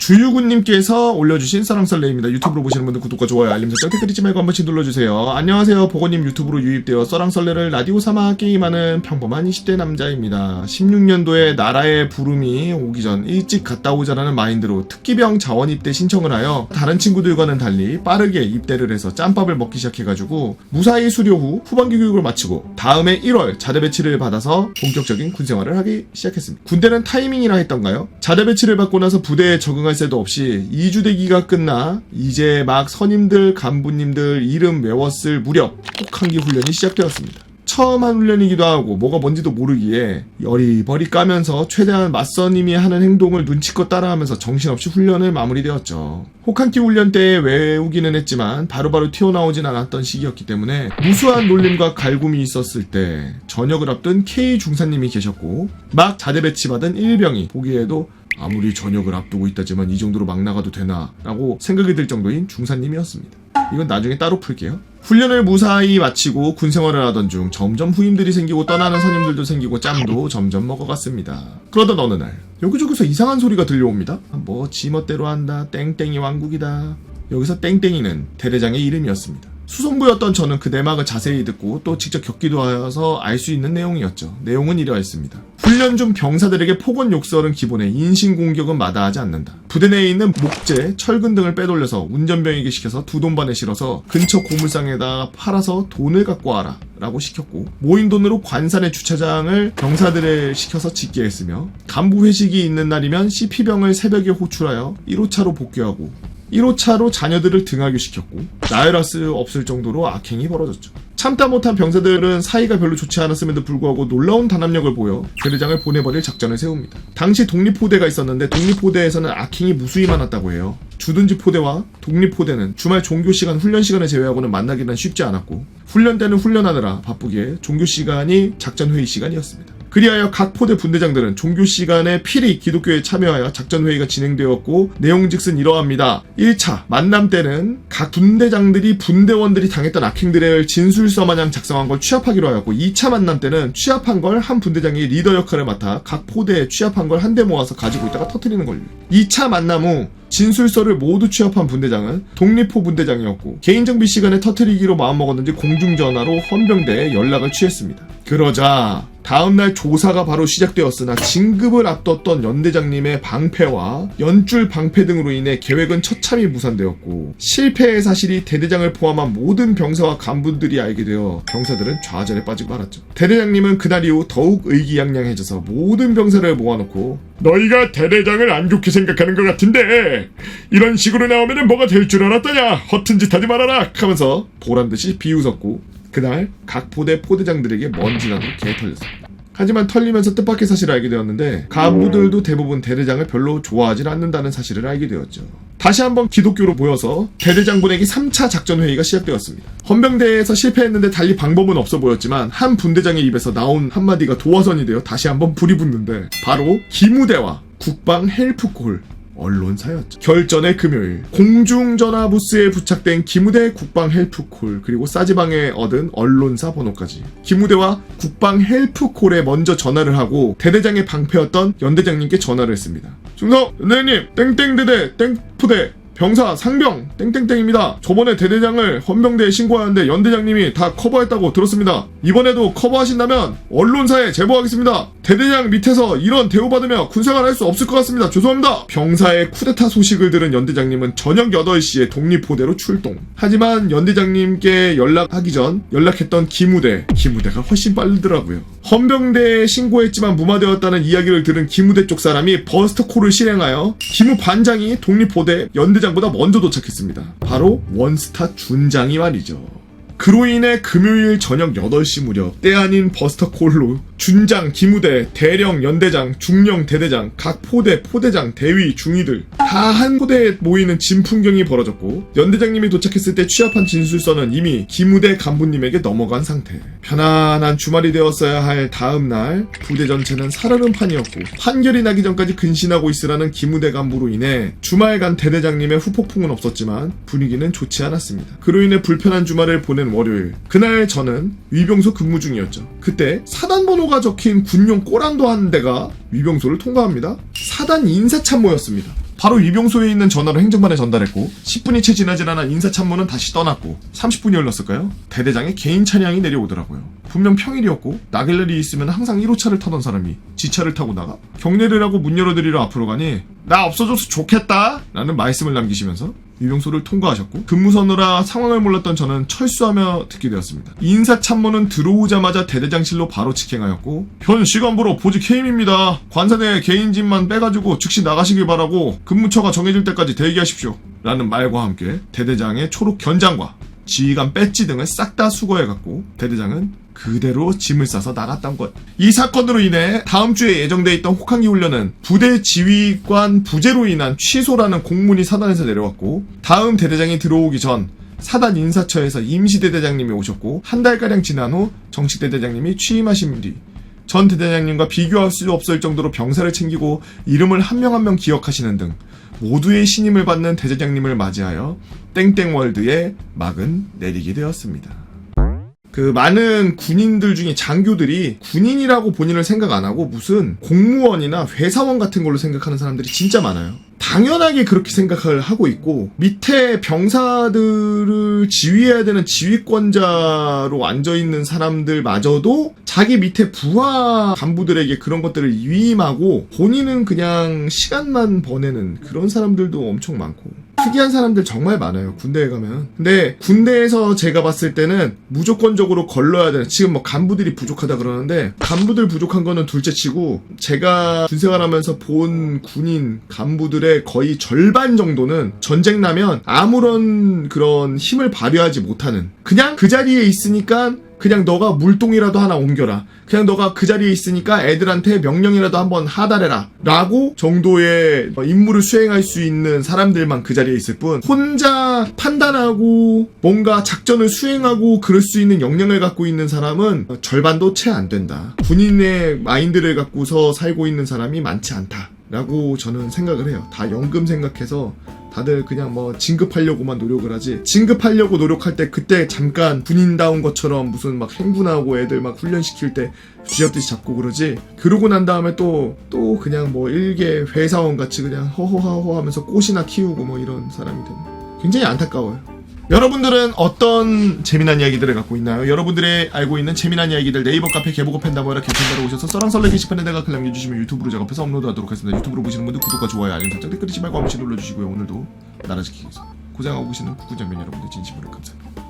주유군님께서 올려주신 써랑썰레입니다. 유튜브로 보시는 분들 구독과 좋아요, 알림 설정, 댓글 잊지 말고 한 번씩 눌러주세요. 안녕하세요. 보고님 유튜브로 유입되어 써랑썰레를 라디오 삼아 게임하는 평범한 20대 남자입니다. 16년도에 나라의 부름이 오기 전 일찍 갔다 오자라는 마인드로 특기병 자원 입대 신청을 하여 다른 친구들과는 달리 빠르게 입대를 해서 짬밥을 먹기 시작해가지고 무사히 수료 후 후반기 교육을 마치고 다음해 1월 자대 배치를 받아서 본격적인 군 생활을 하기 시작했습니다. 군대는 타이밍이라 했던가요? 자대 배치를 받고 나서 부대에 적응할 새도 없이 2주 대기가 끝나 이제 막 선임들 간부님들 이름 외웠을 무렵 혹한기 훈련이 시작되었습니다. 처음 한 훈련이기도 하고 뭐가 뭔지도 모르기에 여리버리 까면서 최대한 맞선임이 하는 행동을 눈치껏 따라하면서 정신없이 훈련을 마무리되었죠. 혹한기 훈련 때 외우기는 했지만 바로바로 튀어나오진 않았던 시기였기 때문에 무수한 놀림과 갈굼이 있었을 때 전역을 앞둔 K 중사님이 계셨고 막 자대 배치받은 1병이 보기에도 아무리 전역을 앞두고 있다지만 이 정도로 막 나가도 되나 라고 생각이 들 정도인 중사님이었습니다. 이건 나중에 따로 풀게요. 훈련을 무사히 마치고 군생활을 하던 중 점점 후임들이 생기고 떠나는 선임들도 생기고 짬도 점점 먹어갔습니다. 그러던 어느 날 여기저기서 이상한 소리가 들려옵니다. 뭐 지멋대로 한다, 땡땡이 왕국이다. 여기서 땡땡이는 대대장의 이름이었습니다. 수송부였던 저는 그 내막을 자세히 듣고 또 직접 겪기도 하여서 알 수 있는 내용이었죠. 내용은 이러했습니다. 훈련 중 병사들에게 폭언 욕설은 기본에 인신공격은 마다하지 않는다. 부대 내에 있는 목재, 철근 등을 빼돌려서 운전병에게 시켜서 두 돈반에 실어서 근처 고물상에다 팔아서 돈을 갖고 와라 라고 시켰고 모인 돈으로 관산의 주차장을 병사들을 시켜서 짓게 했으며 간부 회식이 있는 날이면 CP병을 새벽에 호출하여 1호차로 복귀하고 1호차로 자녀들을 등하교시켰고 나열할 수 없을 정도로 악행이 벌어졌죠. 참다 못한 병사들은 사이가 별로 좋지 않았음에도 불구하고 놀라운 단합력을 보여 대대장을 보내버릴 작전을 세웁니다. 당시 독립포대가 있었는데 독립포대에서는 악행이 무수히 많았다고 해요. 주둔지 포대와 독립포대는 주말 종교시간 훈련 시간을 제외하고는 만나기는 쉽지 않았고 훈련 때는 훈련하느라 바쁘기에 종교시간이 작전회의 시간이었습니다. 그리하여 각 포대 분대장들은 종교시간에 필히 기독교에 참여하여 작전회의가 진행되었고 내용즉슨 이러합니다. 1차 만남 때는 각 분대장들이 분대원들이 당했던 악행들을 진술서 마냥 작성한 걸 취합하기로 하였고 2차 만남 때는 취합한 걸 한 분대장이 리더 역할을 맡아 각 포대에 취합한 걸 한데 모아서 가지고 있다가 터뜨리는 걸로. 2차 만남 후 진술서를 모두 취합한 분대장은 독립포 분대장이었고 개인정비 시간에 터뜨리기로 마음먹었는지 공중전화로 헌병대에 연락을 취했습니다. 그러자 다음날 조사가 바로 시작되었으나 진급을 앞뒀던 연대장님의 방패와 연줄 방패 등으로 인해 계획은 처참히 무산되었고 실패의 사실이 대대장을 포함한 모든 병사와 간부들이 알게 되어 병사들은 좌절에 빠지고 말았죠. 대대장님은 그날 이후 더욱 의기양양해져서 모든 병사를 모아놓고 너희가 대대장을 안 좋게 생각하는 것 같은데 이런 식으로 나오면 뭐가 될 줄 알았더냐 허튼 짓 하지 말아라 하면서 보란듯이 비웃었고 그날 각 포대 포대장들에게 먼지나도 개털렸습니다. 하지만 털리면서 뜻밖의 사실을 알게 되었는데 간부들도 대부분 대대장을 별로 좋아하지 않는다는 사실을 알게 되었죠. 다시 한번 기독교로 모여서 대대장 보내기 3차 작전회의가 시작되었습니다. 헌병대에서 실패했는데 달리 방법은 없어 보였지만 한 분대장의 입에서 나온 한마디가 도화선이 되어 다시 한번 불이 붙는데 바로 기무대와 국방 헬프콜 언론사였죠. 결전의 금요일 공중전화 부스에 부착된 기무대 국방 헬프콜 그리고 싸지방에 얻은 언론사 번호까지 기무대와 국방 헬프콜에 먼저 전화를 하고 대대장의 방패였던 연대장님께 전화를 했습니다. 중성 연대장님 땡땡대대 땡포대 병사 상병 땡땡땡입니다. 저번에 대대장을 헌병대에 신고하는데 연대장님이 다 커버했다고 들었습니다. 이번에도 커버하신다면 언론사에 제보하겠습니다. 대대장 밑에서 이런 대우받으며 군생활 할 수 없을 것 같습니다. 죄송합니다. 병사의 쿠데타 소식을 들은 연대장님은 저녁 8시에 독립포대로 출동. 하지만 연대장님께 연락하기 전 연락했던 기무대가 훨씬 빠르더라고요. 헌병대에 신고했지만 무마되었다는 이야기를 들은 기무대 쪽 사람이 버스터콜을 실행하여 기무 반장이 독립포대 연대장보다 먼저 도착했습니다. 바로 원스타 준장이 말이죠. 그로 인해 금요일 저녁 8시 무렵 때 아닌 버스터콜로 준장, 기무대, 대령, 연대장, 중령, 대대장, 각 포대, 포대장, 대위, 중위들 다 한 포대에 모이는 진풍경이 벌어졌고 연대장님이 도착했을 때 취합한 진술서는 이미 기무대 간부님에게 넘어간 상태. 편안한 주말이 되었어야 할 다음날 부대 전체는 살얼음판이었고 판결이 나기 전까지 근신하고 있으라는 기무대 간부로 인해 주말간 대대장님의 후폭풍은 없었지만 분위기는 좋지 않았습니다. 그로 인해 불편한 주말을 보낸 월요일 그날 저는 위병소 근무 중이었죠. 그때 사단 번호가 적힌 군용 꼬란도 한 대가 위병소를 통과합니다. 사단 인사참모였습니다. 바로 위병소에 있는 전화로 행정반에 전달했고 10분이 채 지나질 않아 인사참모는 다시 떠났고 30분이 흘렀을까요? 대대장의 개인 차량이 내려오더라고요. 분명 평일이었고 나길날이 있으면 항상 1호차를 타던 사람이 지차를 타고 나가? 경례를 하고 문 열어드리러 앞으로 가니 나 없어져서 좋겠다 라는 말씀을 남기시면서 위병소를 통과하셨고 근무 서느라 상황을 몰랐던 저는 철수하며 듣게 되었습니다. 인사참모는 들어오자마자 대대장실로 바로 직행하였고 현 시간부로 보직 해임입니다. 관사대 개인진만 빼가지고 즉시 나가시길 바라고 근무처가 정해질 때까지 대기하십시오 라는 말과 함께 대대장의 초록 견장과 지휘관 배지 등을 싹 다 수거해갖고 대대장은 그대로 짐을 싸서 나갔던 것. 이 사건으로 인해 다음 주에 예정돼 있던 혹한기 훈련은 부대 지휘관 부재로 인한 취소라는 공문이 사단에서 내려왔고 다음 대대장이 들어오기 전 사단 인사처에서 임시대대장님이 오셨고 한 달가량 지난 후 정식 대대장님이 취임하신 뒤 전 대대장님과 비교할 수 없을 정도로 병사를 챙기고 이름을 한 명 한 명 기억하시는 등 모두의 신임을 받는 대대장님을 맞이하여 땡땡월드의 막은 내리게 되었습니다. 그 많은 군인들 중에 장교들이 군인이라고 본인을 생각 안 하고 무슨 공무원이나 회사원 같은 걸로 생각하는 사람들이 진짜 많아요. 당연하게 그렇게 생각을 하고 있고 밑에 병사들을 지휘해야 되는 지휘권자로 앉아있는 사람들마저도 자기 밑에 부하 간부들에게 그런 것들을 위임하고 본인은 그냥 시간만 보내는 그런 사람들도 엄청 많고 특이한 사람들 정말 많아요. 군대에 가면. 근데 군대에서 제가 봤을 때는 무조건적으로 걸러야 되는 지금 뭐 간부들이 부족하다 그러는데 간부들 부족한 거는 둘째치고 제가 군생활하면서 본 군인 간부들의 거의 절반 정도는 전쟁 나면 아무런 그런 힘을 발휘하지 못하는 그냥 그 자리에 있으니까 그냥 너가 물동이라도 하나 옮겨라. 그냥 너가 그 자리에 있으니까 애들한테 명령이라도 한번 하달해라. 라고 정도의 임무를 수행할 수 있는 사람들만 그 자리에 있을 뿐 혼자 판단하고 뭔가 작전을 수행하고 그럴 수 있는 역량을 갖고 있는 사람은 절반도 채 안 된다. 군인의 마인드를 갖고서 살고 있는 사람이 많지 않다. 라고 저는 생각을 해요. 다 연금 생각해서 다들 그냥 뭐 진급하려고만 노력을 하지 진급하려고 노력할 때 그때 잠깐 군인다운 것처럼 무슨 막 행군하고 애들 막 훈련시킬 때 쥐잡듯이 잡고 그러지 그러고 난 다음에 또 그냥 뭐 일개 회사원 같이 그냥 허허허허 하면서 꽃이나 키우고 뭐 이런 사람이 되는 굉장히 안타까워요. 여러분들은 어떤 재미난 이야기들을 갖고 있나요? 여러분들의 알고 있는 재미난 이야기들 네이버 카페 개보고 팬다모라 개편다로 오셔서 썰랑썰레 게시판에다가 글 남겨주시면 유튜브로 작업해서 업로드하도록 하겠습니다. 유튜브로 보시는 분들 구독과 좋아요 알림 설정 댓글 잊지 말고 한 번씩 눌러주시고요. 오늘도 나라 지키기 위해서 고생하고 계시는 국군장병 여러분들 진심으로 감사합니다.